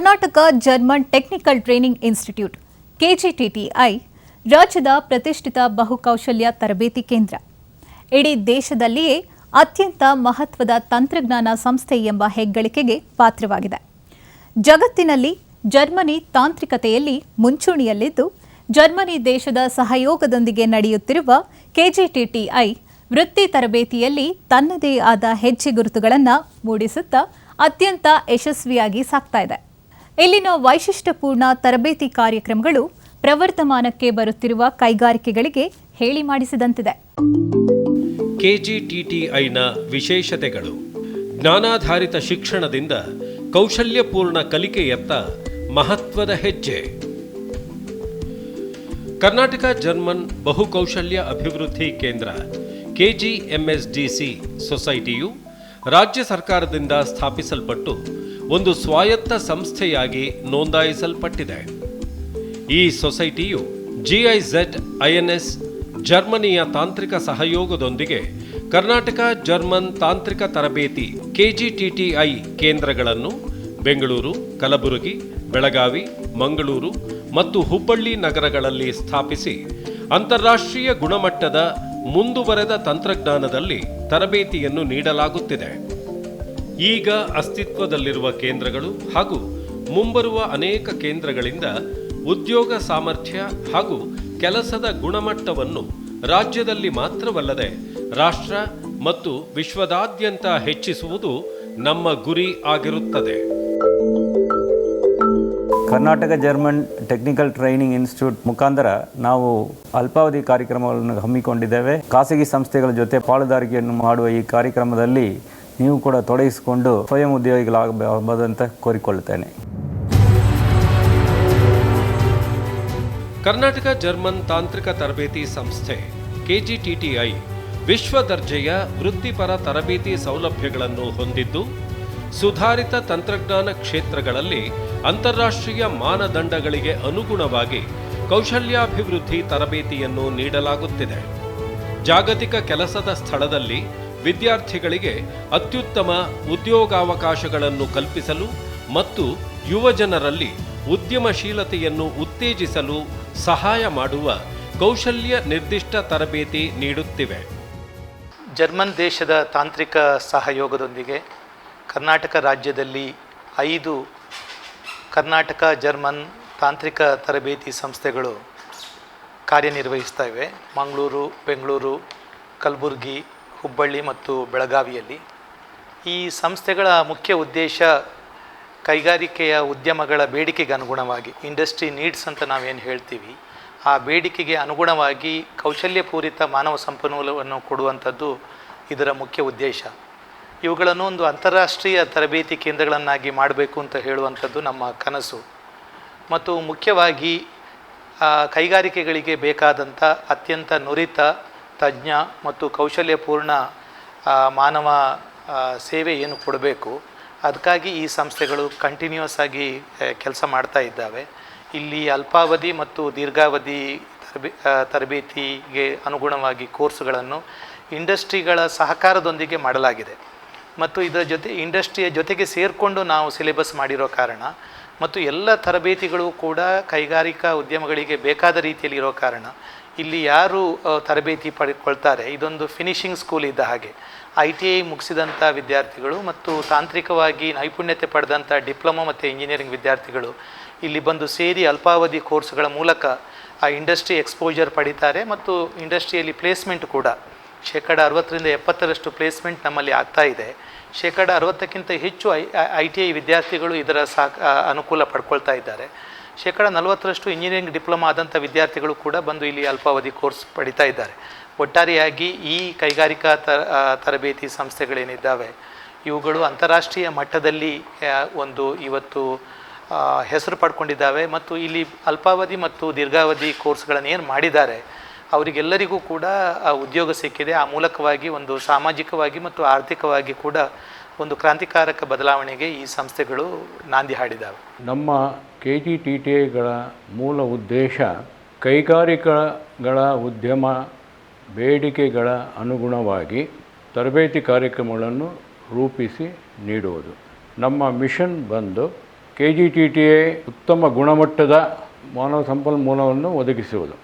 Karnataka German technical training institute KGTTI ರಾಜ್ಯದ ಪ್ರತಿಷ್ಠಿತ ಬಹುಕೌಶಲ್ಯ ತರಬೇತಿ ಕೇಂದ್ರ. ಇಡೀ ದೇಶದಲ್ಲಿಯೇ ಅತ್ಯಂತ ಮಹತ್ವದ ತಂತ್ರಜ್ಞಾನ ಸಂಸ್ಥೆ ಎಂಬ ಹೆಗ್ಗಳಿಕೆಗೆ ಪಾತ್ರವಾಗಿದೆ. ಜಗತ್ತಿನಲ್ಲಿ ಜರ್ಮನಿ ತಾಂತ್ರಿಕತೆಯಲ್ಲಿ ಮುಂಚೂಣಿಯಲ್ಲಿದ್ದು, ಜರ್ಮನಿ ದೇಶದ ಸಹಯೋಗದೊಂದಿಗೆ ನಡೆಯುತ್ತಿರುವ ಕೆಜಿಟಿಟಿಐ ವೃತ್ತಿ ತರಬೇತಿಯಲ್ಲಿ ತನ್ನದೇ ಆದ ಹೆಜ್ಜೆ ಗುರುತುಗಳನ್ನು ಮೂಡಿಸುತ್ತಾ ಅತ್ಯಂತ ಯಶಸ್ವಿಯಾಗಿ ಸಾಗ್ತಾ ಇದೆ. ಇಲ್ಲಿನ ವೈಶಿಷ್ಟ್ಯಪೂರ್ಣ ತರಬೇತಿ ಕಾರ್ಯಕ್ರಮಗಳು ಪ್ರವರ್ಧಮಾನಕ್ಕೆ ಬರುತ್ತಿರುವ ಕೈಗಾರಿಕೆಗಳಿಗೆ ಹೇಳಿ ಮಾಡಿಸಿದಂತಿದೆ. ಕೆಜಿಟಿಟಿಐನ ವಿಶೇಷತೆಗಳು: ಜ್ಞಾನಾಧಾರಿತ ಶಿಕ್ಷಣದಿಂದ ಕೌಶಲ್ಯಪೂರ್ಣ ಕಲಿಕೆಯತ್ತ ಮಹತ್ವದ ಹೆಜ್ಜೆ. ಕರ್ನಾಟಕ ಜರ್ಮನ್ ಬಹುಕೌಶಲ್ಯ ಅಭಿವೃದ್ಧಿ ಕೇಂದ್ರ ಕೆಜಿಎಂಎಸ್ಡಿಸಿ ಸೊಸೈಟಿಯು ರಾಜ್ಯ ಸರ್ಕಾರದಿಂದ ಸ್ಥಾಪಿಸಲ್ಪಟ್ಟು ಒಂದು ಸ್ವಾಯತ್ತ ಸಂಸ್ಥೆಯಾಗಿ ನೋಂದಾಯಿಸಲ್ಪಟ್ಟಿದೆ. ಈ ಸೊಸೈಟಿಯು ಜಿಐಝೆಡ್ ಐಎನ್ಎಸ್ ಜರ್ಮನಿಯ ತಾಂತ್ರಿಕ ಸಹಯೋಗದೊಂದಿಗೆ ಕರ್ನಾಟಕ ಜರ್ಮನ್ ತಾಂತ್ರಿಕ ತರಬೇತಿ ಕೆಜಿಟಿಟಿಐ ಕೇಂದ್ರಗಳನ್ನು ಬೆಂಗಳೂರು, ಕಲಬುರಗಿ, ಬೆಳಗಾವಿ, ಮಂಗಳೂರು ಮತ್ತು ಹುಬ್ಬಳ್ಳಿ ನಗರಗಳಲ್ಲಿ ಸ್ಥಾಪಿಸಿ ಅಂತಾರಾಷ್ಟ್ರೀಯ ಗುಣಮಟ್ಟದ ಮುಂದುವರೆದ ತಂತ್ರಜ್ಞಾನದಲ್ಲಿ ತರಬೇತಿಯನ್ನು ನೀಡಲಾಗುತ್ತಿದೆ. ಈಗ ಅಸ್ತಿತ್ವದಲ್ಲಿರುವ ಕೇಂದ್ರಗಳು ಹಾಗೂ ಮುಂಬರುವ ಅನೇಕ ಕೇಂದ್ರಗಳಿಂದ ಉದ್ಯೋಗ ಸಾಮರ್ಥ್ಯ ಹಾಗೂ ಕೆಲಸದ ಗುಣಮಟ್ಟವನ್ನು ರಾಜ್ಯದಲ್ಲಿ ಮಾತ್ರವಲ್ಲದೆ ರಾಷ್ಟ್ರ ಮತ್ತು ವಿಶ್ವದಾದ್ಯಂತ ಹೆಚ್ಚಿಸುವುದು ನಮ್ಮ ಗುರಿ ಆಗಿರುತ್ತದೆ. Karnataka German technical training institute ಮುಖಾಂತರ ನಾವು ಅಲ್ಪಾವಧಿ ಕಾರ್ಯಕ್ರಮಗಳನ್ನು ಹಮ್ಮಿಕೊಂಡಿದ್ದೇವೆ. ಖಾಸಗಿ ಸಂಸ್ಥೆಗಳ ಜೊತೆ ಪಾಲುದಾರಿಕೆಯನ್ನು ಮಾಡುವ ಈ ಕಾರ್ಯಕ್ರಮದಲ್ಲಿ ನೀವು ಕೂಡ ತೊಡಗಿಸಿಕೊಂಡು ಸ್ವಯಂ ಉದ್ಯೋಗಿಗಳಾಗಬಹುದಂತ ಕೋರಿಕೊಳ್ಳುತ್ತೇನೆ. ಕರ್ನಾಟಕ ಜರ್ಮನ್ ತಾಂತ್ರಿಕ ತರಬೇತಿ ಸಂಸ್ಥೆ ಕೆಜಿಟಿಟಿಐ ವಿಶ್ವ ದರ್ಜೆಯ ವೃತ್ತಿಪರ ತರಬೇತಿ ಸೌಲಭ್ಯಗಳನ್ನು ಹೊಂದಿದ್ದು, ಸುಧಾರಿತ ತಂತ್ರಜ್ಞಾನ ಕ್ಷೇತ್ರಗಳಲ್ಲಿ ಅಂತಾರಾಷ್ಟ್ರೀಯ ಮಾನದಂಡಗಳಿಗೆ ಅನುಗುಣವಾಗಿ ಕೌಶಲ್ಯಾಭಿವೃದ್ಧಿ ತರಬೇತಿಯನ್ನು ನೀಡಲಾಗುತ್ತಿದೆ. ಜಾಗತಿಕ ಕೆಲಸದ ಸ್ಥಳದಲ್ಲಿ ವಿದ್ಯಾರ್ಥಿಗಳಿಗೆ ಅತ್ಯುತ್ತಮ ಉದ್ಯೋಗಾವಕಾಶಗಳನ್ನು ಕಲ್ಪಿಸಲು ಮತ್ತು ಯುವಜನರಲ್ಲಿ ಉದ್ಯಮಶೀಲತೆಯನ್ನು ಉತ್ತೇಜಿಸಲು ಸಹಾಯ ಮಾಡುವ ಕೌಶಲ್ಯ ನಿರ್ದಿಷ್ಟ ತರಬೇತಿ ನೀಡುತ್ತಿವೆ. ಜರ್ಮನ್ ದೇಶದ ತಾಂತ್ರಿಕ ಸಹಯೋಗದೊಂದಿಗೆ ಕರ್ನಾಟಕ ರಾಜ್ಯದಲ್ಲಿ 5 ಕರ್ನಾಟಕ ಜರ್ಮನ್ ತಾಂತ್ರಿಕ ತರಬೇತಿ ಸಂಸ್ಥೆಗಳು ಕಾರ್ಯನಿರ್ವಹಿಸ್ತಾ ಇವೆ. ಮಂಗಳೂರು, ಬೆಂಗಳೂರು, ಕಲಬುರಗಿ, ಹುಬ್ಬಳ್ಳಿ ಮತ್ತು ಬೆಳಗಾವಿಯಲ್ಲಿ. ಈ ಸಂಸ್ಥೆಗಳ ಮುಖ್ಯ ಉದ್ದೇಶ ಕೈಗಾರಿಕೆಯ ಉದ್ಯಮಗಳ ಬೇಡಿಕೆಗೆ ಅನುಗುಣವಾಗಿ, ಇಂಡಸ್ಟ್ರಿ ನೀಡ್ಸ್ ಅಂತ ನಾವೇನು ಹೇಳ್ತೀವಿ, ಆ ಬೇಡಿಕೆಗೆ ಅನುಗುಣವಾಗಿ ಕೌಶಲ್ಯಪೂರಿತ ಮಾನವ ಸಂಪನ್ಮೂಲವನ್ನು ಕೊಡುವಂಥದ್ದು ಇದರ ಮುಖ್ಯ ಉದ್ದೇಶ. ಇವುಗಳನ್ನು ಒಂದು ಅಂತಾರಾಷ್ಟ್ರೀಯ ತರಬೇತಿ ಕೇಂದ್ರಗಳನ್ನಾಗಿ ಮಾಡಬೇಕು ಅಂತ ಹೇಳುವಂಥದ್ದು ನಮ್ಮ ಕನಸು. ಮತ್ತು ಮುಖ್ಯವಾಗಿ ಕೈಗಾರಿಕೆಗಳಿಗೆ ಬೇಕಾದಂಥ ಅತ್ಯಂತ ನುರಿತ, ತಜ್ಞ ಮತ್ತು ಕೌಶಲ್ಯಪೂರ್ಣ ಮಾನವ ಸೇವೆ ಏನು ಕೊಡಬೇಕು, ಅದಕ್ಕಾಗಿ ಈ ಸಂಸ್ಥೆಗಳು ಕಂಟಿನ್ಯೂಸ್ ಆಗಿ ಕೆಲಸ ಮಾಡ್ತಾ ಇದ್ದಾವೆ. ಇಲ್ಲಿ ಅಲ್ಪಾವಧಿ ಮತ್ತು ದೀರ್ಘಾವಧಿ ತರಬೇತಿಗೆ ಅನುಗುಣವಾಗಿ ಕೋರ್ಸ್ಗಳನ್ನು ಇಂಡಸ್ಟ್ರಿಗಳ ಸಹಕಾರದೊಂದಿಗೆ ಮಾಡಲಾಗಿದೆ. ಮತ್ತು ಇದರ ಜೊತೆ ಇಂಡಸ್ಟ್ರಿಯ ಜೊತೆಗೆ ಸೇರಿಕೊಂಡು ನಾವು ಸಿಲೆಬಸ್ ಮಾಡಿರೋ ಕಾರಣ ಮತ್ತು ಎಲ್ಲ ತರಬೇತಿಗಳು ಕೂಡ ಕೈಗಾರಿಕಾ ಉದ್ಯಮಗಳಿಗೆ ಬೇಕಾದ ರೀತಿಯಲ್ಲಿ ಇರೋ ಕಾರಣ ಇಲ್ಲಿ ಯಾರು ತರಬೇತಿ ಪಡೆದುಕೊಳ್ತಾರೆ, ಇದೊಂದು ಫಿನಿಷಿಂಗ್ ಸ್ಕೂಲ್ ಇದ್ದ ಹಾಗೆ. ITI ಮುಗಿಸಿದಂಥ ವಿದ್ಯಾರ್ಥಿಗಳು ಮತ್ತು ತಾಂತ್ರಿಕವಾಗಿ ನೈಪುಣ್ಯತೆ ಪಡೆದಂಥ ಡಿಪ್ಲೊಮಾ ಮತ್ತು ಇಂಜಿನಿಯರಿಂಗ್ ವಿದ್ಯಾರ್ಥಿಗಳು ಇಲ್ಲಿ ಬಂದು ಸೇರಿ ಅಲ್ಪಾವಧಿ ಕೋರ್ಸ್ಗಳ ಮೂಲಕ ಆ ಇಂಡಸ್ಟ್ರಿ ಎಕ್ಸ್ಪೋಜರ್ ಪಡಿತಾರೆ. ಮತ್ತು ಇಂಡಸ್ಟ್ರಿಯಲ್ಲಿ ಪ್ಲೇಸ್ಮೆಂಟ್ ಕೂಡ 60% 70% ಪ್ಲೇಸ್ಮೆಂಟ್ ನಮ್ಮಲ್ಲಿ ಆಗ್ತಾ ಇದೆ. 60%ಕ್ಕಿಂತ ಹೆಚ್ಚು ITI ವಿದ್ಯಾರ್ಥಿಗಳು ಇದರ ಅನುಕೂಲ ಪಡ್ಕೊಳ್ತಾ ಇದ್ದಾರೆ. 40% ಇಂಜಿನಿಯರಿಂಗ್ ಡಿಪ್ಲೊಮಾ ಆದಂಥ ವಿದ್ಯಾರ್ಥಿಗಳು ಕೂಡ ಬಂದು ಇಲ್ಲಿ ಅಲ್ಪಾವಧಿ ಕೋರ್ಸ್ ಪಡಿತಾ ಇದ್ದಾರೆ. ಒಟ್ಟಾರೆಯಾಗಿ ಈ ಕೈಗಾರಿಕಾ ತರಬೇತಿ ಸಂಸ್ಥೆಗಳೇನಿದ್ದಾವೆ ಇವುಗಳು ಅಂತಾರಾಷ್ಟ್ರೀಯ ಮಟ್ಟದಲ್ಲಿ ಇವತ್ತು ಹೆಸರು ಪಡ್ಕೊಂಡಿದ್ದಾವೆ. ಮತ್ತು ಇಲ್ಲಿ ಅಲ್ಪಾವಧಿ ಮತ್ತು ದೀರ್ಘಾವಧಿ ಕೋರ್ಸ್ಗಳನ್ನು ಏನು ಮಾಡಿದ್ದಾರೆ ಅವರಿಗೆಲ್ಲರಿಗೂ ಕೂಡ ಉದ್ಯೋಗ ಸಿಕ್ಕಿದೆ. ಆ ಮೂಲಕವಾಗಿ ಒಂದು ಸಾಮಾಜಿಕವಾಗಿ ಮತ್ತು ಆರ್ಥಿಕವಾಗಿ ಕೂಡ ಒಂದು ಕ್ರಾಂತಿಕಾರಕ ಬದಲಾವಣೆಗೆ ಈ ಸಂಸ್ಥೆಗಳು ನಾಂದಿ ಹಾಡಿದ್ದಾವೆ. ನಮ್ಮ ಕೆಜಿಟಿಟಿಐಗಳ ಮೂಲ ಉದ್ದೇಶ ಕೈಗಾರಿಕೆಗಳ ಉದ್ಯಮ ಬೇಡಿಕೆಗಳ ಅನುಗುಣವಾಗಿ ತರಬೇತಿ ಕಾರ್ಯಕ್ರಮಗಳನ್ನು ರೂಪಿಸಿ ನೀಡುವುದು. ನಮ್ಮ ಮಿಷನ್ ಬಂದು KGTTA ಉತ್ತಮ ಗುಣಮಟ್ಟದ ಮಾನವ ಸಂಪನ್ಮೂಲವನ್ನು ಒದಗಿಸುವುದು.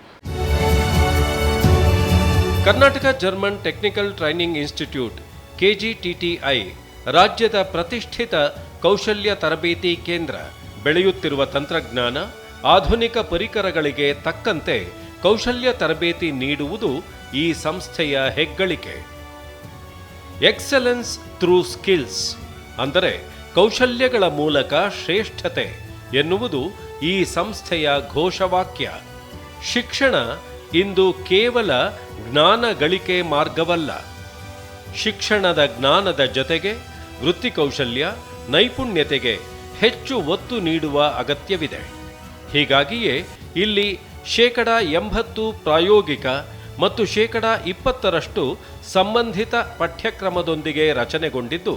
Karnataka German technical training institute KGTTI ರಾಜ್ಯದ ಪ್ರತಿಷ್ಠಿತ ಕೌಶಲ್ಯ ತರಬೇತಿ ಕೇಂದ್ರ. ಬೆಳೆಯುತ್ತಿರುವ ತಂತ್ರಜ್ಞಾನ, ಆಧುನಿಕ ಪರಿಕರಗಳಿಗೆ ತಕ್ಕಂತೆ ಕೌಶಲ್ಯ ತರಬೇತಿ ನೀಡುವುದು ಈ ಸಂಸ್ಥೆಯ ಹೆಗ್ಗಳಿಕೆ. ಎಕ್ಸಲೆನ್ಸ್ ಥ್ರೂ ಸ್ಕಿಲ್ಸ್ ಅಂದರೆ ಕೌಶಲ್ಯಗಳ ಮೂಲಕ ಶ್ರೇಷ್ಠತೆ ಎನ್ನುವುದು ಈ ಸಂಸ್ಥೆಯ ಘೋಷವಾಕ್ಯ. ಶಿಕ್ಷಣ ಇಂದು ಕೇವಲ ಜ್ಞಾನ ಗಳಿಕೆ ಮಾರ್ಗವಲ್ಲ. ಶಿಕ್ಷಣದ ಜ್ಞಾನದ ಜೊತೆಗೆ ವೃತ್ತಿ ಕೌಶಲ್ಯ, ನೈಪುಣ್ಯತೆಗೆ ಹೆಚ್ಚು ಒತ್ತು ನೀಡುವ ಅಗತ್ಯವಿದೆ. ಹೀಗಾಗಿಯೇ ಇಲ್ಲಿ 80% ಪ್ರಾಯೋಗಿಕ ಮತ್ತು 20% ಸಂಬಂಧಿತ ಪಠ್ಯಕ್ರಮದೊಂದಿಗೆ ರಚನೆಗೊಂಡಿದ್ದು,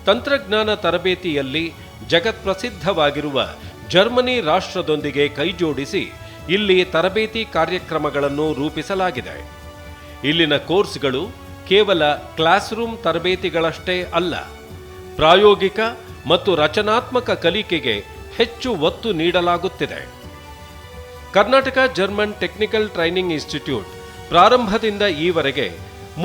ತಂತ್ರಜ್ಞಾನ ತರಬೇತಿಯಲ್ಲಿ ಜಗತ್ಪ್ರಸಿದ್ಧವಾಗಿರುವ ಜರ್ಮನಿ ರಾಷ್ಟ್ರದೊಂದಿಗೆ ಕೈಜೋಡಿಸಿ ಇಲ್ಲಿ ತರಬೇತಿ ಕಾರ್ಯಕ್ರಮಗಳನ್ನು ರೂಪಿಸಲಾಗಿದೆ. ಇಲ್ಲಿನ ಕೋರ್ಸ್ಗಳು ಕೇವಲ ಕ್ಲಾಸ್ ರೂಮ್ ತರಬೇತಿಗಳಷ್ಟೇ ಅಲ್ಲ, ಪ್ರಾಯೋಗಿಕ ಮತ್ತು ರಚನಾತ್ಮಕ ಕಲಿಕೆಗೆ ಹೆಚ್ಚು ಒತ್ತು ನೀಡಲಾಗುತ್ತಿದೆ. Karnataka German technical training institute ಪ್ರಾರಂಭದಿಂದ ಈವರೆಗೆ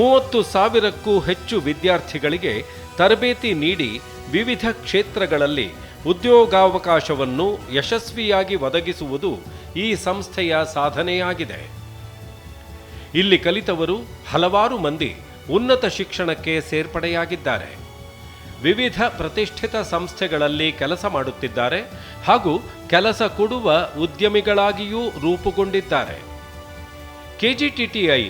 30,000ಕ್ಕೂ ಹೆಚ್ಚು ವಿದ್ಯಾರ್ಥಿಗಳಿಗೆ ತರಬೇತಿ ನೀಡಿ ವಿವಿಧ ಕ್ಷೇತ್ರಗಳಲ್ಲಿ ಉದ್ಯೋಗಾವಕಾಶವನ್ನು ಯಶಸ್ವಿಯಾಗಿ ಒದಗಿಸುವುದು ಈ ಸಂಸ್ಥೆಯ ಸಾಧನೆಯಾಗಿದೆ. ಇಲ್ಲಿ ಕಲಿತವರು ಹಲವಾರು ಮಂದಿ ಉನ್ನತ ಶಿಕ್ಷಣಕ್ಕೆ ಸೇರ್ಪಡೆಯಾಗಿದ್ದಾರೆ. ವಿವಿಧ ಪ್ರತಿಷ್ಠಿತ ಸಂಸ್ಥೆಗಳಲ್ಲಿ ಕೆಲಸ ಮಾಡುತ್ತಿದ್ದಾರೆ ಹಾಗೂ ಕೆಲಸ ಕೊಡುವ ಉದ್ಯಮಿಗಳಾಗಿಯೂ ರೂಪುಗೊಂಡಿದ್ದಾರೆ. KGTTI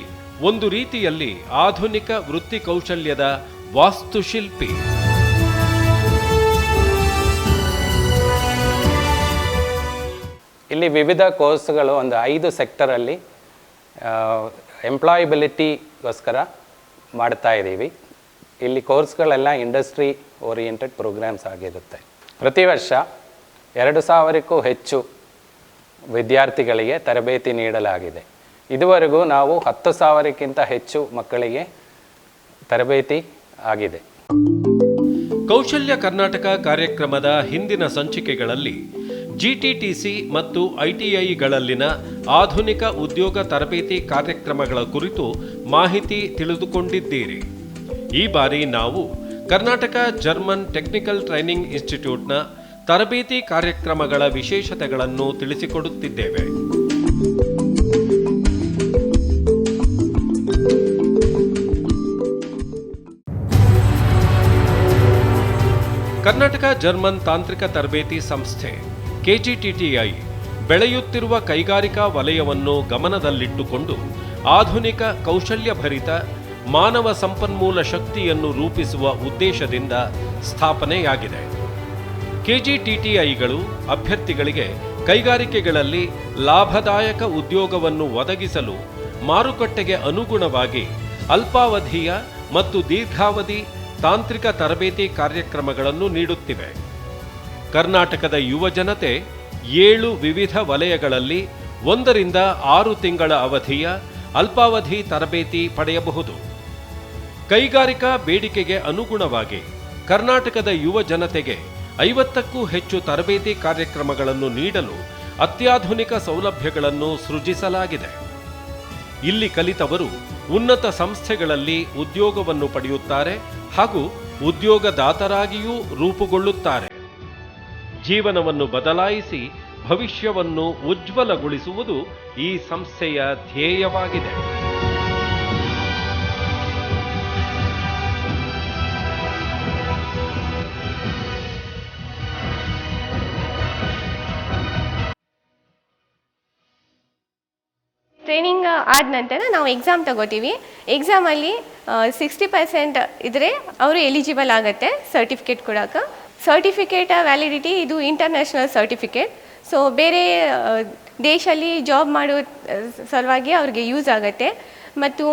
ಒಂದು ರೀತಿಯಲ್ಲಿ ಆಧುನಿಕ ವೃತ್ತಿ ಕೌಶಲ್ಯದ ವಾಸ್ತುಶಿಲ್ಪಿ. ಇಲ್ಲಿ ವಿವಿಧ ಕೋರ್ಸ್ಗಳು ಒಂದು 5 ಸೆಕ್ಟರಲ್ಲಿ ಎಂಪ್ಲಾಯಬಿಲಿಟಿಗೋಸ್ಕರ ಮಾಡ್ತಾ ಇದ್ದೀವಿ. ಇಲ್ಲಿ ಕೋರ್ಸ್ಗಳೆಲ್ಲ ಇಂಡಸ್ಟ್ರಿ ಓರಿಯೆಂಟೆಡ್ ಪ್ರೋಗ್ರಾಮ್ಸ್ ಆಗಿರುತ್ತೆ. ಪ್ರತಿ ವರ್ಷ 2,000ಕ್ಕೂ ಹೆಚ್ಚು ವಿದ್ಯಾರ್ಥಿಗಳಿಗೆ ತರಬೇತಿ ನೀಡಲಾಗಿದೆ. ಇದುವರೆಗೂ ನಾವು 10,000ಕ್ಕಿಂತ ಹೆಚ್ಚು ಮಕ್ಕಳಿಗೆ ತರಬೇತಿ ಆಗಿದೆ. ಕೌಶಲ್ಯ ಕರ್ನಾಟಕ ಕಾರ್ಯಕ್ರಮದ ಹಿಂದಿನ ಸಂಚಿಕೆಗಳಲ್ಲಿ GTTC ಮತ್ತು ITIಗಳಲ್ಲಿನ ಆಧುನಿಕ ಉದ್ಯೋಗ ತರಬೇತಿ ಕಾರ್ಯಕ್ರಮಗಳ ಕುರಿತು ಮಾಹಿತಿ ತಿಳಿದುಕೊಂಡಿದ್ದೀರಿ. ಈ ಬಾರಿ ನಾವು ಕರ್ನಾಟಕ ಜರ್ಮನ್ ಟೆಕ್ನಿಕಲ್ ಟ್ರೈನಿಂಗ್ ಇನ್ಸ್ಟಿಟ್ಯೂಟ್ನ ತರಬೇತಿ ಕಾರ್ಯಕ್ರಮಗಳ ವಿಶೇಷತೆಗಳನ್ನು ತಿಳಿಸಿಕೊಡುತ್ತಿದ್ದೇವೆ. ಕರ್ನಾಟಕ ಜರ್ಮನ್ ತಾಂತ್ರಿಕ ತರಬೇತಿ ಸಂಸ್ಥೆ KGTTI ಬೆಳೆಯುತ್ತಿರುವ ಕೈಗಾರಿಕಾ ವಲಯವನ್ನು ಗಮನದಲ್ಲಿಟ್ಟುಕೊಂಡು ಆಧುನಿಕ ಕೌಶಲ್ಯಭರಿತ ಮಾನವ ಸಂಪನ್ಮೂಲ ಶಕ್ತಿಯನ್ನು ರೂಪಿಸುವ ಉದ್ದೇಶದಿಂದ ಸ್ಥಾಪನೆಯಾಗಿದೆ. KGTTIಗಳು ಅಭ್ಯರ್ಥಿಗಳಿಗೆ ಕೈಗಾರಿಕೆಗಳಲ್ಲಿ ಲಾಭದಾಯಕ ಉದ್ಯೋಗವನ್ನು ಒದಗಿಸಲು ಮಾರುಕಟ್ಟೆಗೆ ಅನುಗುಣವಾಗಿ ಅಲ್ಪಾವಧಿಯ ಮತ್ತು ದೀರ್ಘಾವಧಿ ತಾಂತ್ರಿಕ ತರಬೇತಿ ಕಾರ್ಯಕ್ರಮಗಳನ್ನು ನೀಡುತ್ತಿವೆ. ಕರ್ನಾಟಕದ ಯುವ ಜನತೆ 7 ವಿವಿಧ ವಲಯಗಳಲ್ಲಿ 1 ರಿಂದ 6 ತಿಂಗಳ ಅವಧಿಯ ಅಲ್ಪಾವಧಿ ತರಬೇತಿ ಪಡೆಯಬಹುದು. ಕೈಗಾರಿಕಾ ಬೇಡಿಕೆಗೆ ಅನುಗುಣವಾಗಿ ಕರ್ನಾಟಕದ ಯುವ ಜನತೆಗೆ 50ಕ್ಕೂ ಹೆಚ್ಚು ತರಬೇತಿ ಕಾರ್ಯಕ್ರಮಗಳನ್ನು ನೀಡಲು ಅತ್ಯಾಧುನಿಕ ಸೌಲಭ್ಯಗಳನ್ನು ಸೃಜಿಸಲಾಗಿದೆ. ಇಲ್ಲಿ ಕಲಿತವರು ಉನ್ನತ ಸಂಸ್ಥೆಗಳಲ್ಲಿ ಉದ್ಯೋಗವನ್ನು ಪಡೆಯುತ್ತಾರೆ ಹಾಗೂ ಉದ್ಯೋಗದಾತರಾಗಿಯೂ ರೂಪುಗೊಳ್ಳುತ್ತಾರೆ. ಜೀವನವನ್ನು ಬದಲಾಯಿಸಿ ಭವಿಷ್ಯವನ್ನು ಉಜ್ವಲಗೊಳಿಸುವುದು ಈ ಸಂಸ್ಥೆಯ ಧ್ಯೇಯವಾಗಿದೆ. ಟ್ರೈನಿಂಗ್ ಆದ ನಂತರ ನಾವು ಎಕ್ಸಾಮ್ ತಗೋತೀವಿ. ಎಕ್ಸಾಮಲ್ಲಿ 60% ಇದ್ದರೆ ಅವರು ಎಲಿಜಿಬಲ್ ಆಗುತ್ತೆ ಸರ್ಟಿಫಿಕೇಟ್ ಕೊಡೋಕೆ. ಸರ್ಟಿಫಿಕೇಟ್ ವ್ಯಾಲಿಡಿಟಿ ಇದು ಇಂಟರ್ನ್ಯಾಷನಲ್ ಸರ್ಟಿಫಿಕೇಟ್. ಸೊ ಬೇರೆ ದೇಶದಲ್ಲಿ ಜಾಬ್ ಮಾಡೋ ಸಲುವಾಗಿ ಅವ್ರಿಗೆ ಯೂಸ್ ಆಗುತ್ತೆ. ಮತ್ತು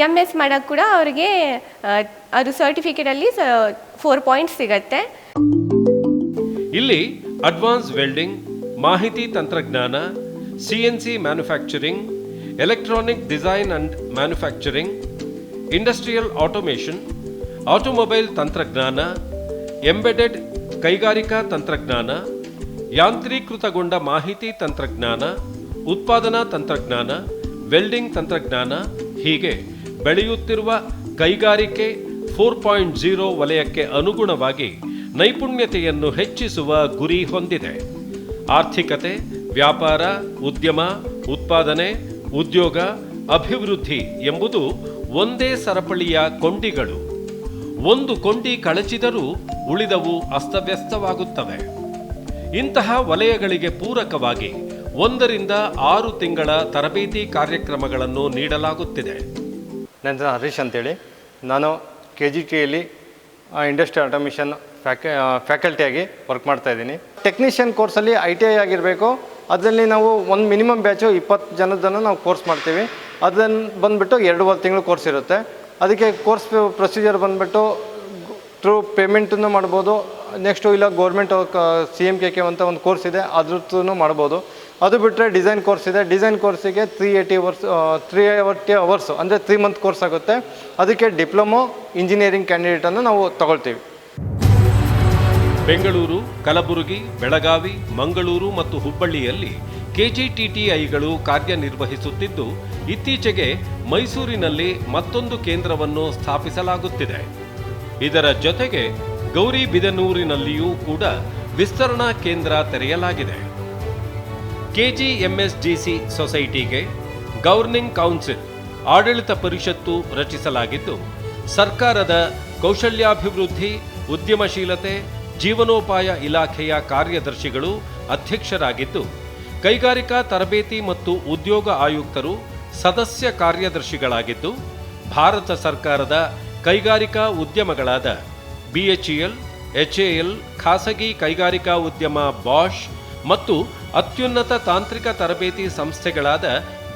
MS ಮಾಡೋಕ್ಕೆ ಕೂಡ ಅವ್ರಿಗೆ ಅದು ಸರ್ಟಿಫಿಕೇಟಲ್ಲಿ 4 ಪಾಯಿಂಟ್ಸ್ ಸಿಗುತ್ತೆ. ಇಲ್ಲಿ ಅಡ್ವಾನ್ಸ್ ವೆಲ್ಡಿಂಗ್, ಮಾಹಿತಿ ತಂತ್ರಜ್ಞಾನ, CNC manufacturing, electronic design and manufacturing, industrial automation, automobile ತಂತ್ರಜ್ಞಾನ, ಎಂಬೆಡೆಡ್ ಕೈಗಾರಿಕಾ ತಂತ್ರಜ್ಞಾನ, ಯಾಂತ್ರೀಕೃತಗೊಂಡ ಮಾಹಿತಿ ತಂತ್ರಜ್ಞಾನ, ಉತ್ಪಾದನಾ ತಂತ್ರಜ್ಞಾನ, ವೆಲ್ಡಿಂಗ್ ತಂತ್ರಜ್ಞಾನ ಹೀಗೆ ಬೆಳೆಯುತ್ತಿರುವ ಕೈಗಾರಿಕೆ 4.0 ವಲಯಕ್ಕೆ ಅನುಗುಣವಾಗಿ ನೈಪುಣ್ಯತೆಯನ್ನು ಹೆಚ್ಚಿಸುವ ಗುರಿ ಹೊಂದಿದೆ. ಆರ್ಥಿಕತೆ, ವ್ಯಾಪಾರ, ಉದ್ಯಮ, ಉತ್ಪಾದನೆ, ಉದ್ಯೋಗ, ಅಭಿವೃದ್ಧಿ ಎಂಬುದು ಒಂದೇ ಸರಪಳಿಯ ಕೊಂಡಿಗಳು. ಒಂದು ಕೊಂಡಿ ಕಳಚಿದರೂ ಉಳಿದವು ಅಸ್ತವ್ಯಸ್ತವಾಗುತ್ತವೆ. ಇಂತಹ ವಲಯಗಳಿಗೆ ಪೂರಕವಾಗಿ 1 ರಿಂದ 6 ತಿಂಗಳ ತರಬೇತಿ ಕಾರ್ಯಕ್ರಮಗಳನ್ನು ನೀಡಲಾಗುತ್ತಿದೆ. ನನ್ನ ಹರೀಶ್ ಅಂತೇಳಿ, ನಾನು KGTಯಲ್ಲಿ ಇಂಡಸ್ಟ್ರಿಯಲ್ ಆಟೋಮೇಷನ್ ಫ್ಯಾಕಲ್ಟಿಯಾಗಿ ವರ್ಕ್ ಮಾಡ್ತಾಯಿದ್ದೀನಿ. ಟೆಕ್ನಿಷಿಯನ್ ಕೋರ್ಸಲ್ಲಿ ITI ಆಗಿರಬೇಕು. ಅದರಲ್ಲಿ ನಾವು ಒಂದು ಮಿನಿಮಮ್ ಬ್ಯಾಚು 20 ಜನದನ್ನು ನಾವು ಕೋರ್ಸ್ ಮಾಡ್ತೀವಿ. ಅದನ್ನು ಬಂದುಬಿಟ್ಟು 2.5 ತಿಂಗಳು ಕೋರ್ಸ್ ಇರುತ್ತೆ. ಅದಕ್ಕೆ ಕೋರ್ಸ್ ಪ್ರೊಸೀಜರ್ ಬಂದುಬಿಟ್ಟು ಥ್ರೂ ಪೇಮೆಂಟನ್ನು ಮಾಡ್ಬೋದು. ನೆಕ್ಸ್ಟು ಇಲ್ಲ ಗೌರ್ಮೆಂಟ್ CMKK ಅಂತ ಒಂದು ಕೋರ್ಸ್ ಇದೆ, ಅದ್ರದ್ದು ಮಾಡ್ಬೋದು. ಅದು ಬಿಟ್ಟರೆ ಡಿಸೈನ್ ಕೋರ್ಸ್ ಇದೆ. ಡಿಸೈನ್ ಕೋರ್ಸಿಗೆ 380 ಅವರ್ಸ್ ಅಂದರೆ 3 ಮಂತ್ ಕೋರ್ಸ್ ಆಗುತ್ತೆ. ಅದಕ್ಕೆ ಡಿಪ್ಲೊಮೊ ಇಂಜಿನಿಯರಿಂಗ್ ಕ್ಯಾಂಡಿಡೇಟನ್ನು ನಾವು ತಗೊಳ್ತೀವಿ. ಬೆಂಗಳೂರು, ಕಲಬುರಗಿ, ಬೆಳಗಾವಿ, ಮಂಗಳೂರು ಮತ್ತು ಹುಬ್ಬಳ್ಳಿಯಲ್ಲಿ KGTTIಗಳು ಕಾರ್ಯನಿರ್ವಹಿಸುತ್ತಿದ್ದು, ಇತ್ತೀಚೆಗೆ ಮೈಸೂರಿನಲ್ಲಿ ಮತ್ತೊಂದು ಕೇಂದ್ರವನ್ನು ಸ್ಥಾಪಿಸಲಾಗುತ್ತಿದೆ. ಇದರ ಜೊತೆಗೆ ಗೌರಿಬಿದನೂರಿನಲ್ಲಿಯೂ ಕೂಡ ವಿಸ್ತರಣಾ ಕೇಂದ್ರ ತೆರೆಯಲಾಗಿದೆ. KGMSGC ಸೊಸೈಟಿಗೆ ಗವರ್ನಿಂಗ್ ಕೌನ್ಸಿಲ್ ಆಡಳಿತ ಪರಿಷತ್ತು ರಚಿಸಲಾಗಿದ್ದು, ಸರ್ಕಾರದ ಕೌಶಲ್ಯಾಭಿವೃದ್ಧಿ, ಉದ್ಯಮಶೀಲತೆ, ಜೀವನೋಪಾಯ ಇಲಾಖೆಯ ಕಾರ್ಯದರ್ಶಿಗಳು ಅಧ್ಯಕ್ಷರಾಗಿದ್ದು, ಕೈಗಾರಿಕಾ ತರಬೇತಿ ಮತ್ತು ಉದ್ಯೋಗ ಆಯುಕ್ತರು ಸದಸ್ಯ ಕಾರ್ಯದರ್ಶಿಗಳಾಗಿದ್ದು, ಭಾರತ ಸರ್ಕಾರದ ಕೈಗಾರಿಕಾ ಉದ್ಯಮಗಳಾದ BHEL, HAL, ಖಾಸಗಿ ಕೈಗಾರಿಕಾ ಉದ್ಯಮ ಬಾಷ್ ಮತ್ತು ಅತ್ಯುನ್ನತ ತಾಂತ್ರಿಕ ತರಬೇತಿ ಸಂಸ್ಥೆಗಳಾದ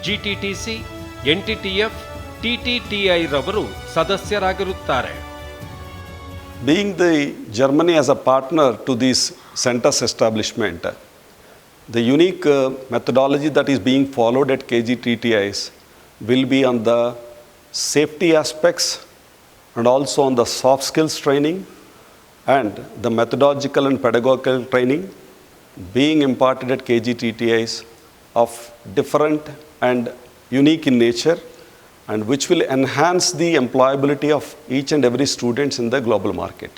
GTTC, NTTF, TTTI ರವರು ಸದಸ್ಯರಾಗಿರುತ್ತಾರೆ. Being the Germany as a partner to this center's establishment, the unique methodology that is being followed at KGTTIs will be on the safety aspects and also on the soft skills training and the methodological and pedagogical training being imparted at KGTTIs of different and unique in nature, and which will enhance the employability of each and every students in the global market.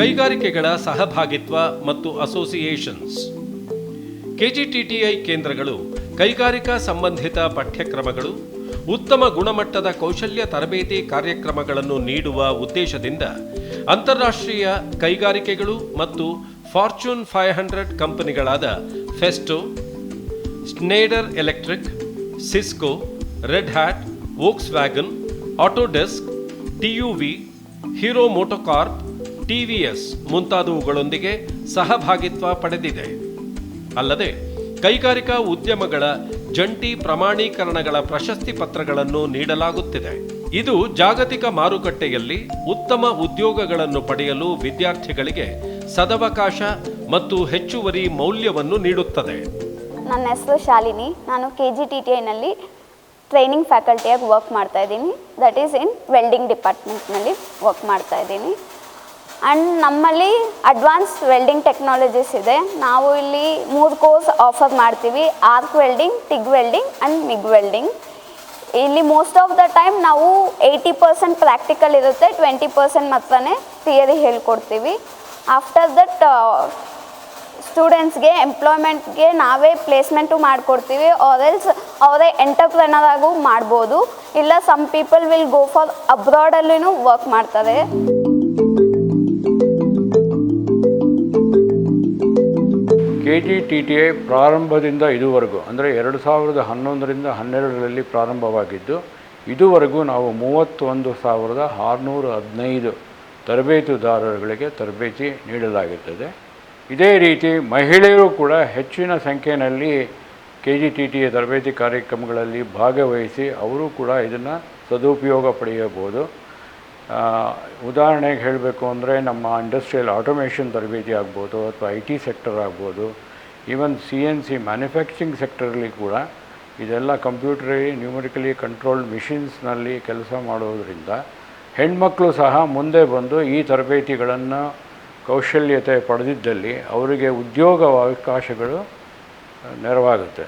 ಕೈಗಾರಿಕೆಗಳ ಸಹಭಾಗಿತ್ವ ಮತ್ತು associations. KGTTI ಕೇಂದ್ರಗಳು ಕೈಗಾರಿಕಾ ಸಂಬಂಧಿತ ಪಠ್ಯಕ್ರಮಗಳು, ಉತ್ತಮ ಗುಣಮಟ್ಟದ ಕೌಶಲ್ಯ ತರಬೇತಿ ಕಾರ್ಯಕ್ರಮಗಳನ್ನು ನೀಡುವ ಉದ್ದೇಶದಿಂದ ಅಂತಾರಾಷ್ಟ್ರೀಯ ಕೈಗಾರಿಕೆಗಳು ಮತ್ತು ಫಾರ್ಚೂನ್ 500 ಕಂಪನಿಗಳಾದ Festo, Schneider Electric, Cisco, Red Hat, Volkswagen, Autodesk, TUV, Hero MotoCorp, TVS ಮುಂತಾದವುಗಳೊಂದಿಗೆ ಸಹಭಾಗಿತ್ವ ಪಡೆದಿದೆ. ಅಲ್ಲದೆ ಕೈಗಾರಿಕಾ ಉದ್ಯಮಗಳ ಜಂಟಿ ಪ್ರಮಾಣೀಕರಣಗಳ ಪ್ರಶಸ್ತಿ ಪತ್ರಗಳನ್ನು ನೀಡಲಾಗುತ್ತಿದೆ. ಇದು ಜಾಗತಿಕ ಮಾರುಕಟ್ಟೆಯಲ್ಲಿ ಉತ್ತಮ ಉದ್ಯೋಗಗಳನ್ನು ಪಡೆಯಲು ವಿದ್ಯಾರ್ಥಿಗಳಿಗೆ ಸದವಕಾಶ ಮತ್ತು ಹೆಚ್ಚುವರಿ ಮೌಲ್ಯವನ್ನು ನೀಡುತ್ತದೆ. ನನ್ನ ಹೆಸರು ಶಾಲಿನಿ. ನಾನು KGTTIನಲ್ಲಿ ಟ್ರೈನಿಂಗ್ ಫ್ಯಾಕಲ್ಟಿಯಾಗಿ ವರ್ಕ್ ಮಾಡ್ತಾ ಇದ್ದೀನಿ. ದಟ್ ಈಸ್ ಇನ್ ವೆಲ್ಡಿಂಗ್ ಡಿಪಾರ್ಟ್ಮೆಂಟ್ನಲ್ಲಿ ವರ್ಕ್ ಮಾಡ್ತಾ ಇದ್ದೀನಿ. ಆ್ಯಂಡ್ ನಮ್ಮಲ್ಲಿ ಅಡ್ವಾನ್ಸ್ ವೆಲ್ಡಿಂಗ್ ಟೆಕ್ನಾಲಜೀಸ್ ಇದೆ. ನಾವು ಇಲ್ಲಿ 3 ಕೋರ್ಸ್ ಆಫರ್ ಮಾಡ್ತೀವಿ: arc welding, TIG welding and MIG welding. ಇಲ್ಲಿ ಮೋಸ್ಟ್ ಆಫ್ ದ ಟೈಮ್ ನಾವು 80% ಪ್ರಾಕ್ಟಿಕಲ್ ಇರುತ್ತೆ, 20% ಮಾತ್ರನೇ ಥಿಯರಿ ಹೇಳ್ಕೊಡ್ತೀವಿ. ಆಫ್ಟರ್ ದಟ್ ಸ್ಟೂಡೆಂಟ್ಸ್ಗೆ ಎಂಪ್ಲಾಯ್ಮೆಂಟ್ಗೆ ನಾವೇ ಪ್ಲೇಸ್ಮೆಂಟು ಮಾಡಿಕೊಡ್ತೀವಿ. ಆರೆಲ್ಸ್ ಅವರೇ ಎಂಟರ್ಪ್ರೆನರ್ ಆಗೂ ಮಾಡ್ಬೋದು. ಇಲ್ಲ some people will go for ಅಬ್ರಾಡಲ್ಲೂ ವರ್ಕ್ ಮಾಡ್ತಾರೆ. KGTTI ಪ್ರಾರಂಭದಿಂದ ಇದುವರೆಗೂ ಅಂದರೆ 2011ರಿಂದ 12ರಲ್ಲಿ ಪ್ರಾರಂಭವಾಗಿದ್ದು, ಇದುವರೆಗೂ ನಾವು 31,615 ತರಬೇತುದಾರರುಗಳಿಗೆ ತರಬೇತಿ ನೀಡಲಾಗುತ್ತದೆ. ಇದೇ ರೀತಿ ಮಹಿಳೆಯರು ಕೂಡ ಹೆಚ್ಚಿನ ಸಂಖ್ಯೆಯಲ್ಲಿ KGTTI ತರಬೇತಿ ಕಾರ್ಯಕ್ರಮಗಳಲ್ಲಿ ಭಾಗವಹಿಸಿ ಅವರು ಕೂಡ ಇದನ್ನು ಸದುಪಯೋಗ ಪಡೆಯಬಹುದು. ಉದಾಹರಣೆಗೆ ಹೇಳಬೇಕು ಅಂದರೆ ನಮ್ಮ ಇಂಡಸ್ಟ್ರಿಯಲ್ ಆಟೋಮೇಷನ್ ತರಬೇತಿ ಆಗ್ಬೋದು, ಅಥವಾ IT ಸೆಕ್ಟರ್ ಆಗ್ಬೋದು, ಈವನ್ CNC ಮ್ಯಾನುಫ್ಯಾಕ್ಚರಿಂಗ್ ಸೆಕ್ಟರಲ್ಲಿ ಕೂಡ ಇದೆಲ್ಲ ಕಂಪ್ಯೂಟರಿ ನ್ಯೂಮರಿಕಲಿ ಕಂಟ್ರೋಲ್ಡ್ ಮಿಷಿನ್ಸ್ನಲ್ಲಿ ಕೆಲಸ ಮಾಡೋದರಿಂದ ಹೆಣ್ಮಕ್ಳು ಸಹ ಮುಂದೆ ಬಂದು ಈ ತರಬೇತಿಗಳನ್ನು ಕೌಶಲ್ಯತೆ ಪಡೆದಿದ್ದಲ್ಲಿ ಅವರಿಗೆ ಉದ್ಯೋಗ ಅವಕಾಶಗಳು ನೆರವಾಗುತ್ತೆ.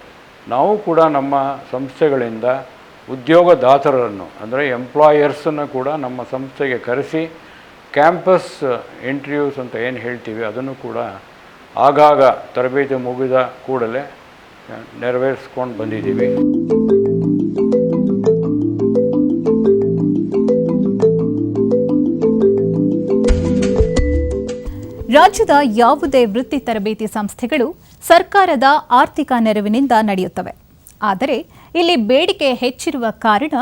ನಾವು ಕೂಡ ನಮ್ಮ ಸಂಸ್ಥೆಗಳಿಂದ ಉದ್ಯೋಗದಾತರನ್ನು ಅಂದರೆ ಎಂಪ್ಲಾಯರ್ಸನ್ನು ಕೂಡ ನಮ್ಮ ಸಂಸ್ಥೆಗೆ ಕರೆಸಿ ಕ್ಯಾಂಪಸ್ ಇಂಟರ್ವ್ಯೂಸ್ ಅಂತ ಏನು ಹೇಳ್ತೀವಿ ಅದನ್ನು ಕೂಡ ಆಗಾಗ ತರಬೇತಿ ಮುಗಿದ ಕೂಡಲೇ ನೆರವೇರಿಸ್ಕೊಂಡು ಬಂದಿದ್ದೀವಿ. ರಾಜ್ಯದ ಯಾವುದೇ ವೃತ್ತಿ ತರಬೇತಿ ಸಂಸ್ಥೆಗಳು ಸರ್ಕಾರದ ಆರ್ಥಿಕ ನೆರವಿನಿಂದ ನಡೆಯುತ್ತವೆ. ಆದರೆ ಇಲ್ಲಿ ಬೇಡಿಕೆ ಹೆಚ್ಚಿರುವ ಕಾರಣ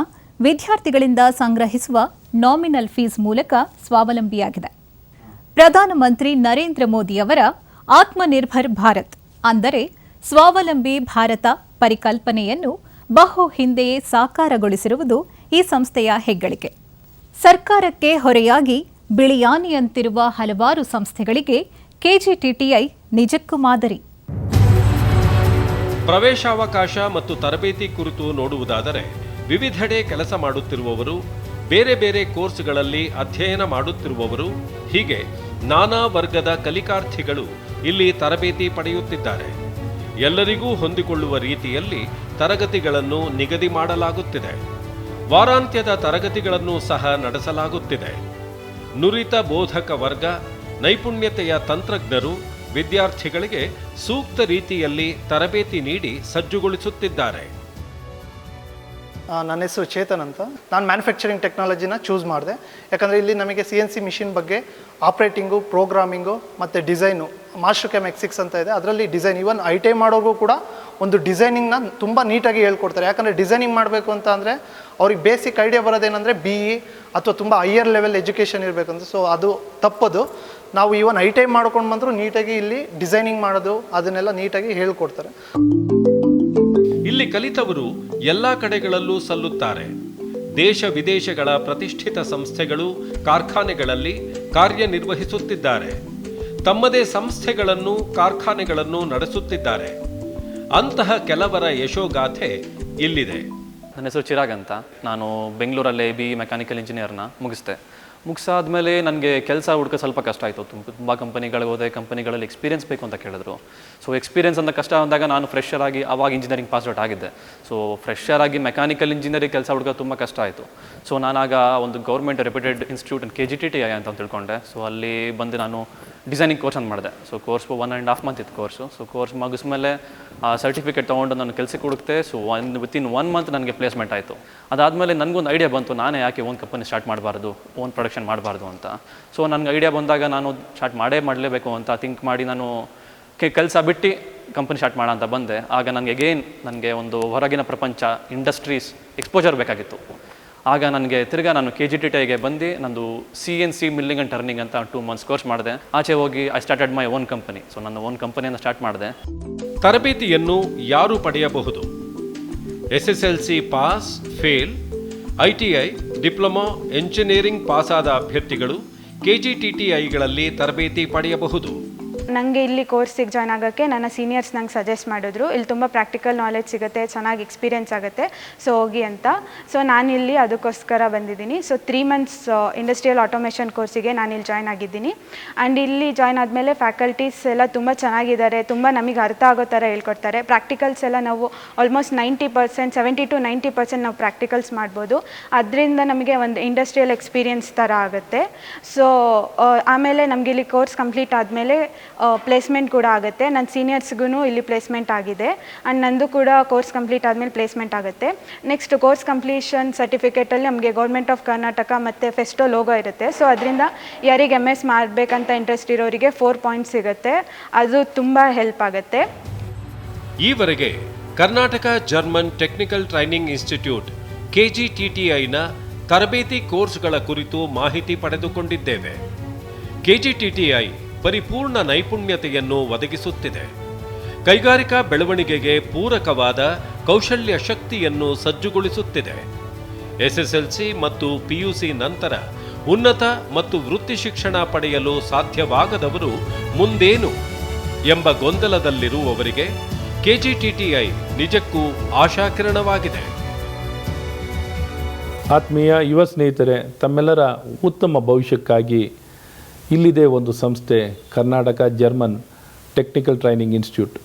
ವಿದ್ಯಾರ್ಥಿಗಳಿಂದ ಸಂಗ್ರಹಿಸುವ ನಾಮಿನಲ್ ಫೀಸ್ ಮೂಲಕ ಸ್ವಾವಲಂಬಿಯಾಗಿದೆ. ಪ್ರಧಾನಮಂತ್ರಿ ನರೇಂದ್ರ ಮೋದಿಯವರ ಆತ್ಮನಿರ್ಭರ್ ಭಾರತ್ ಅಂದರೆ ಸ್ವಾವಲಂಬಿ ಭಾರತ ಪರಿಕಲ್ಪನೆಯನ್ನು ಬಹು ಹಿಂದೆಯೇ ಸಾಕಾರಗೊಳಿಸಿರುವುದು ಈ ಸಂಸ್ಥೆಯ ಹೆಗ್ಗಳಿಕೆ. ಸರ್ಕಾರಕ್ಕೆ ಹೊರೆಯಾಗಿ ಬಿಳಿಯಾನಿಯಂತಿರುವ ಹಲವಾರು ಸಂಸ್ಥೆಗಳಿಗೆ ಕೆಜಿಟಿಟಿಐ ನಿಜಕ್ಕೂ ಮಾದರಿ. ಪ್ರವೇಶಾವಕಾಶ ಮತ್ತು ತರಬೇತಿ ಕುರಿತು ನೋಡುವುದಾದರೆ ವಿವಿಧೆಡೆ ಕೆಲಸ ಮಾಡುತ್ತಿರುವವರು, ಬೇರೆ ಬೇರೆ ಕೋರ್ಸ್ಗಳಲ್ಲಿ ಅಧ್ಯಯನ ಮಾಡುತ್ತಿರುವವರು, ಹೀಗೆ ನಾನಾ ವರ್ಗದ ಕಲಿಕಾರ್ಥಿಗಳು ಇಲ್ಲಿ ತರಬೇತಿ ಪಡೆಯುತ್ತಿದ್ದಾರೆ. ಎಲ್ಲರಿಗೂ ಹೊಂದಿಕೊಳ್ಳುವ ರೀತಿಯಲ್ಲಿ ತರಗತಿಗಳನ್ನು ನಿಗದಿ ಮಾಡಲಾಗುತ್ತಿದೆ. ವಾರಾಂತ್ಯದ ತರಗತಿಗಳನ್ನು ಸಹ ನಡೆಸಲಾಗುತ್ತಿದೆ. ನುರಿತ ಬೋಧಕ ವರ್ಗ, ನೈಪುಣ್ಯತೆಯ ತಂತ್ರಜ್ಞರು ವಿದ್ಯಾರ್ಥಿಗಳಿಗೆ ಸೂಕ್ತ ರೀತಿಯಲ್ಲಿ ತರಬೇತಿ ನೀಡಿ ಸಜ್ಜುಗೊಳಿಸುತ್ತಿದ್ದಾರೆ. ನನ್ನ ಹೆಸರು ಚೇತನ್ ಅಂತ. ನಾನು ಮ್ಯಾನುಫ್ಯಾಕ್ಚರಿಂಗ್ ಟೆಕ್ನಾಲಜಿನ ಚೂಸ್ ಮಾಡಿದೆ. ಯಾಕಂದರೆ ಇಲ್ಲಿ ನಮಗೆ CNC ಮಿಷಿನ್ ಬಗ್ಗೆ ಆಪ್ರೇಟಿಂಗು, ಪ್ರೋಗ್ರಾಮಿಂಗು ಮತ್ತು ಡಿಸೈನು, ಮಾಸ್ಟರ್ ಕ್ಯಾಮ್ X6 ಅಂತ ಇದೆ, ಅದರಲ್ಲಿ ಡಿಸೈನ್, ಈವನ್ ITI ಮಾಡೋರ್ಗೂ ಕೂಡ ಒಂದು ಡಿಸೈನಿಂಗ್ನ ತುಂಬ ನೀಟಾಗಿ ಹೇಳ್ಕೊಡ್ತಾರೆ. ಯಾಕಂದರೆ ಡಿಸೈನಿಂಗ್ ಮಾಡಬೇಕು ಅಂತ ಅಂದರೆ ಅವ್ರಿಗೆ ಬೇಸಿಕ್ ಐಡಿಯಾ ಬರೋದೇನೆಂದರೆ BE ಅಥವಾ ತುಂಬ ಹೈಯರ್ ಲೆವೆಲ್ ಎಜುಕೇಷನ್ ಇರಬೇಕಂತ. ಸೊ ಅದು ತಪ್ಪದು. ನಾವು ಈವನ್ ITI ಮಾಡ್ಕೊಂಡು ಬಂದರೂ ನೀಟಾಗಿ ಇಲ್ಲಿ ಡಿಸೈನಿಂಗ್ ಮಾಡೋದು ಅದನ್ನೆಲ್ಲ ನೀಟಾಗಿ ಹೇಳ್ಕೊಡ್ತಾರೆ. ಇಲ್ಲಿ ಕಲಿತವರು ಎಲ್ಲ ಕಡೆಗಳಲ್ಲೂ ಸಲ್ಲುತ್ತಾರೆ. ದೇಶ ವಿದೇಶಗಳ ಪ್ರತಿಷ್ಠಿತ ಸಂಸ್ಥೆಗಳು, ಕಾರ್ಖಾನೆಗಳಲ್ಲಿ ಕಾರ್ಯನಿರ್ವಹಿಸುತ್ತಿದ್ದಾರೆ. ತಮ್ಮದೇ ಸಂಸ್ಥೆಗಳನ್ನು, ಕಾರ್ಖಾನೆಗಳನ್ನು ನಡೆಸುತ್ತಿದ್ದಾರೆ. ಅಂತಹ ಕೆಲವರ ಯಶೋಗಾಥೆ ಇಲ್ಲಿದೆ. ನನ್ನ ಹೆಸರು ಚಿರಾಗ್ ಅಂತ. ನಾನು ಬೆಂಗಳೂರಲ್ಲೇ BE ಮೆಕ್ಯಾನಿಕಲ್ ಇಂಜಿನಿಯರ್ನ ಮುಗಿಸಾದ್ಮೇಲೆ ನನಗೆ ಕೆಲಸ ಹುಡುಕ ಸ್ವಲ್ಪ ಕಷ್ಟ ಆಯಿತು. ತುಂಬ ಕಂಪನಿಗಳಿಗೆ ಹೋದೆ. ಕಂಪನಿಗಳಲ್ಲಿ ಎಕ್ಸ್ಪೀರಿಯನ್ಸ್ ಬೇಕು ಅಂತ ಕೇಳಿದ್ರು. ಸೊ ಎಕ್ಸ್ಪೀರಿಯನ್ಸ್ ಅಂತ ಕಷ್ಟ ಅಂದಾಗ ನಾನು ಫ್ರೆಷರ್ ಆಗಿ ಆವಾಗ ಇಂಜಿನಿಯರಿಂಗ್ ಪಾಸ್ ಔಟ್ ಆಗಿದ್ದೆ. ಸೊ ಫ್ರೆಷರ್ ಆಗಿ ಮೆಕ್ಯಾನಿಕಲ್ ಇಂಜಿನಿಯರಿಂಗ್ ಕೆಲಸ ಹುಡುಕೋದು ತುಂಬ ಕಷ್ಟ ಆಯಿತು. ಸೊ ನಾನಾಗ ಒಂದು ಗೌರ್ಮೆಂಟ್ ರೆಪ್ಯೂಟೆಡ್ ಇನ್ಸ್ಟಿಟ್ಯೂಟ್ KGTTI ಅಂತ ತಿಳ್ಕೊಂಡೆ. ಸೊ ಅಲ್ಲಿ ಬಂದು ನಾನು ಡಿಸೈನಿಂಗ್ ಕೋರ್ಸ್ ಅಂತ ಮಾಡಿದೆ. ಸೊ ಕೋರ್ಸ್ 1.5 ಮಂತ್ ಇತ್ತು ಕೋರ್ಸು. ಸೊ ಕೋರ್ಸ್ ಮುಗಿಸ್ಮೇಲೆ ಸರ್ಟಿಫಿಕೇಟ್ ತೊಗೊಂಡು ನಾನು ಕೆಲಸಕ್ಕೆ ಹುಡುಕ್ತೆ. ಸೊ ವಿತಿನ್ 1 ಮಂತ್ ನನಗೆ ಪ್ಲೇಸ್ಮೆಂಟ್ ಆಯಿತು. ಅದಾದಮೇಲೆ ನನಗೊಂದು ಐಡಿಯಾ ಬಂತು, ನಾನೇ ಯಾಕೆ ಓನ್ ಕಂಪನಿ ಸ್ಟಾರ್ಟ್ ಮಾಡಬಾರ್ದು, ಓನ್ ಪ್ರೊಡಕ್ಷನ್ ಮಾಡಬಾರ್ದು ಅಂತ. ಸೊ ನನಗೆ ಐಡಿಯಾ ಬಂದಾಗ ನಾನು ಸ್ಟಾರ್ಟ್ ಮಾಡಲೇಬೇಕು ಅಂತ ಥಿಂಕ್ ಮಾಡಿ ನಾನು ಕೆಲಸ ಬಿಟ್ಟು ಕಂಪನಿ ಸ್ಟಾರ್ಟ್ ಮಾಡೋಣ ಅಂತ ಬಂದೆ. ಆಗ ನನಗೆ ಒಂದು ಹೊರಗಿನ ಪ್ರಪಂಚ, ಇಂಡಸ್ಟ್ರೀಸ್ ಎಕ್ಸ್ಪೋಜರ್ ಬೇಕಾಗಿತ್ತು. ಆಗ ನನಗೆ ತಿರ್ಗಾ ನಾನು KGTTIಗೆ ಬಂದು ನಂದು CNC ಮಿಲ್ಲಿಂಗ್ ಆ್ಯಂಡ್ ಟರ್ನಿಂಗ್ ಅಂತ 2 ಮಂತ್ಸ್ ಕೋರ್ಸ್ ಮಾಡಿದೆ. ಆಚೆ ಹೋಗಿ I started my own company. So ನನ್ನ ಓನ್ ಕಂಪನಿಯನ್ನು ಸ್ಟಾರ್ಟ್ ಮಾಡಿದೆ. ತರಬೇತಿಯನ್ನು ಯಾರು ಪಡೆಯಬಹುದು? SSLC pass, fail, ITI, diploma, engineering ಪಾಸಾದ ಅಭ್ಯರ್ಥಿಗಳು KGTTIಗಳಲ್ಲಿ ತರಬೇತಿ ಪಡೆಯಬಹುದು. ನನಗೆ ಇಲ್ಲಿ ಕೋರ್ಸಿಗೆ ಜಾಯ್ನ್ ಆಗೋಕ್ಕೆ ನನ್ನ ಸೀನಿಯರ್ಸ್ ನಂಗೆ ಸಜೆಸ್ಟ್ ಮಾಡಿದ್ರು. ಇಲ್ಲಿ ತುಂಬ ಪ್ರಾಕ್ಟಿಕಲ್ ನಾಲೆಜ್ ಸಿಗುತ್ತೆ, ಚೆನ್ನಾಗಿ ಎಕ್ಸ್ಪೀರಿಯೆನ್ಸ್ ಆಗುತ್ತೆ, ಸೊ ಹೋಗಿ ಅಂತ. ಸೊ ನಾನಿಲ್ಲಿ ಅದಕ್ಕೋಸ್ಕರ ಬಂದಿದ್ದೀನಿ. ಸೊ 3 ಮಂತ್ಸ್ ಇಂಡಸ್ಟ್ರಿಯಲ್ ಆಟೋಮೇಷನ್ ಕೋರ್ಸಿಗೆ ನಾನಿಲ್ಲಿ ಜಾಯ್ನ್ ಆಗಿದ್ದೀನಿ. ಆ್ಯಂಡ್ ಇಲ್ಲಿ ಜಾಯ್ನ್ ಆದಮೇಲೆ ಫ್ಯಾಕಲ್ಟೀಸ್ ಎಲ್ಲ ತುಂಬ ಚೆನ್ನಾಗಿದ್ದಾರೆ. ತುಂಬ ನಮಗೆ ಅರ್ಥ ಆಗೋ ಥರ ಹೇಳ್ಕೊಡ್ತಾರೆ. ಪ್ರಾಕ್ಟಿಕಲ್ಸ್ ಎಲ್ಲ ನಾವು ಆಲ್ಮೋಸ್ಟ್ 90%, 70 to 90% ನಾವು ಪ್ರಾಕ್ಟಿಕಲ್ಸ್ ಮಾಡ್ಬೋದು. ಅದರಿಂದ ನಮಗೆ ಒಂದು ಇಂಡಸ್ಟ್ರಿಯಲ್ ಎಕ್ಸ್ಪೀರಿಯೆನ್ಸ್ ಥರ ಆಗುತ್ತೆ. ಸೊ ಆಮೇಲೆ ನಮಗೆ ಇಲ್ಲಿ ಕೋರ್ಸ್ ಕಂಪ್ಲೀಟ್ ಆದಮೇಲೆ ಪ್ಲೇಸ್ಮೆಂಟ್ ಕೂಡ ಆಗುತ್ತೆ. ನನ್ನ ಸೀನಿಯರ್ಸ್ಗೂ ಇಲ್ಲಿ ಪ್ಲೇಸ್ಮೆಂಟ್ ಆಗಿದೆ. ಆ್ಯಂಡ್ ನಂದು ಕೂಡ ಕೋರ್ಸ್ ಕಂಪ್ಲೀಟ್ ಆದಮೇಲೆ ಪ್ಲೇಸ್ಮೆಂಟ್ ಆಗುತ್ತೆ. ನೆಕ್ಸ್ಟ್ ಕೋರ್ಸ್ ಕಂಪ್ಲೀಷನ್ ಸರ್ಟಿಫಿಕೇಟಲ್ಲಿ ನಮಗೆ ಗೌರ್ಮೆಂಟ್ ಆಫ್ ಕರ್ನಾಟಕ ಮತ್ತು ಫೆಸ್ಟೋ ಲೋಗೋ ಇರುತ್ತೆ. ಸೊ ಅದರಿಂದ ಯಾರಿಗೆ MS ಮಾಡಬೇಕಂತ ಇಂಟ್ರೆಸ್ಟ್ ಇರೋರಿಗೆ 4 ಪಾಯಿಂಟ್ಸ್ ಸಿಗುತ್ತೆ. ಅದು ತುಂಬ ಹೆಲ್ಪ್ ಆಗುತ್ತೆ. ಈವರೆಗೆ Karnataka German technical training institute KGTTIನ ತರಬೇತಿ ಕೋರ್ಸ್ಗಳ ಕುರಿತು ಮಾಹಿತಿ ಪಡೆದುಕೊಂಡಿದ್ದೇವೆ. KGTTI ಪರಿಪೂರ್ಣ ನೈಪುಣ್ಯತೆಯನ್ನು ಒದಗಿಸುತ್ತಿದೆ. ಕೈಗಾರಿಕಾ ಬೆಳವಣಿಗೆಗೆ ಪೂರಕವಾದ ಕೌಶಲ್ಯ ಶಕ್ತಿಯನ್ನು ಸಜ್ಜುಗೊಳಿಸುತ್ತಿದೆ. SSLC ಮತ್ತು PUC ನಂತರ ಉನ್ನತ ಮತ್ತು ವೃತ್ತಿ ಶಿಕ್ಷಣ ಪಡೆಯಲು ಸಾಧ್ಯವಾಗದವರು ಮುಂದೇನು ಎಂಬ ಗೊಂದಲದಲ್ಲಿರುವವರಿಗೆ KGTTI ನಿಜಕ್ಕೂ ಆಶಾಕಿರಣವಾಗಿದೆ. ಆತ್ಮೀಯ ಯುವ ಸ್ನೇಹಿತರೆ, ತಮ್ಮೆಲ್ಲರ ಉತ್ತಮ ಭವಿಷ್ಯಕ್ಕಾಗಿ ಇಲ್ಲಿದೆ ಒಂದು ಸಂಸ್ಥೆ, Karnataka German technical training institute.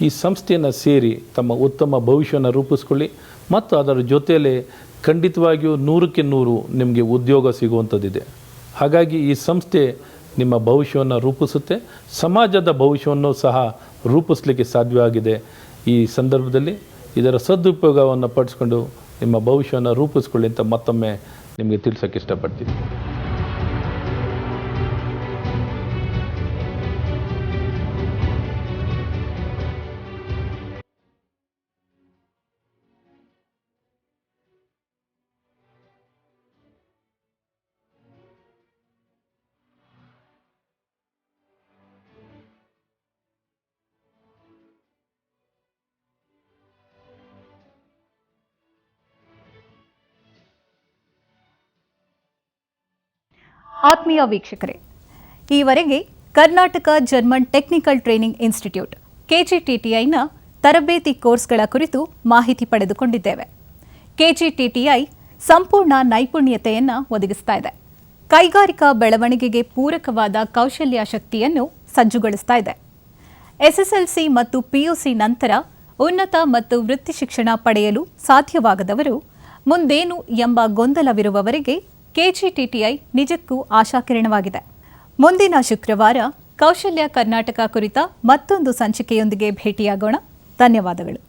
ಈ ಸಂಸ್ಥೆಯನ್ನು ಸೇರಿ ತಮ್ಮ ಉತ್ತಮ ಭವಿಷ್ಯವನ್ನು ರೂಪಿಸ್ಕೊಳ್ಳಿ ಮತ್ತು ಅದರ ಜೊತೆಯಲ್ಲಿ ಖಂಡಿತವಾಗಿಯೂ 100ಕ್ಕೆ 100 ನಿಮಗೆ ಉದ್ಯೋಗ ಸಿಗುವಂಥದ್ದಿದೆ. ಹಾಗಾಗಿ ಈ ಸಂಸ್ಥೆ ನಿಮ್ಮ ಭವಿಷ್ಯವನ್ನು ರೂಪಿಸುತ್ತೆ, ಸಮಾಜದ ಭವಿಷ್ಯವನ್ನು ಸಹ ರೂಪಿಸಲಿಕ್ಕೆ ಸಾಧ್ಯವಾಗಿದೆ. ಈ ಸಂದರ್ಭದಲ್ಲಿ ಇದರ ಸದುಪಯೋಗವನ್ನು ಪಡಿಸ್ಕೊಂಡು ನಿಮ್ಮ ಭವಿಷ್ಯವನ್ನು ರೂಪಿಸ್ಕೊಳ್ಳಿ ಅಂತ ಮತ್ತೊಮ್ಮೆ ನಿಮಗೆ ತಿಳಿಸೋಕ್ಕೆ ಇಷ್ಟಪಡ್ತೀನಿ. ಆತ್ಮೀಯ ವೀಕ್ಷಕರೇ, ಈವರೆಗೆ Karnataka German technical training institute KGTTIನ ತರಬೇತಿ ಕೋರ್ಸ್ಗಳ ಕುರಿತು ಮಾಹಿತಿ ಪಡೆದುಕೊಂಡಿದ್ದೇವೆ. KGTTI ಸಂಪೂರ್ಣ ನೈಪುಣ್ಯತೆಯನ್ನು ಒದಗಿಸ್ತಾ ಇದೆ. ಕೈಗಾರಿಕಾ ಬೆಳವಣಿಗೆಗೆ ಪೂರಕವಾದ ಕೌಶಲ್ಯ ಶಕ್ತಿಯನ್ನು ಸಜ್ಜುಗೊಳಿಸ್ತಾ ಇದೆ. SSLC ಮತ್ತು PUC ನಂತರ ಉನ್ನತ ಮತ್ತು ವೃತ್ತಿ ಶಿಕ್ಷಣ ಪಡೆಯಲು ಸಾಧ್ಯವಾಗದವರು ಮುಂದೇನು ಎಂಬ ಗೊಂದಲವಿರುವವರಿಗೆ KGTTI ನಿಜಕ್ಕೂ ಆಶಾಕಿರಣವಾಗಿದೆ. ಮುಂದಿನ ಶುಕ್ರವಾರ ಕೌಶಲ್ಯ ಕರ್ನಾಟಕ ಕುರಿತ ಮತ್ತೊಂದು ಸಂಚಿಕೆಯೊಂದಿಗೆ ಭೇಟಿಯಾಗೋಣ. ಧನ್ಯವಾದಗಳು.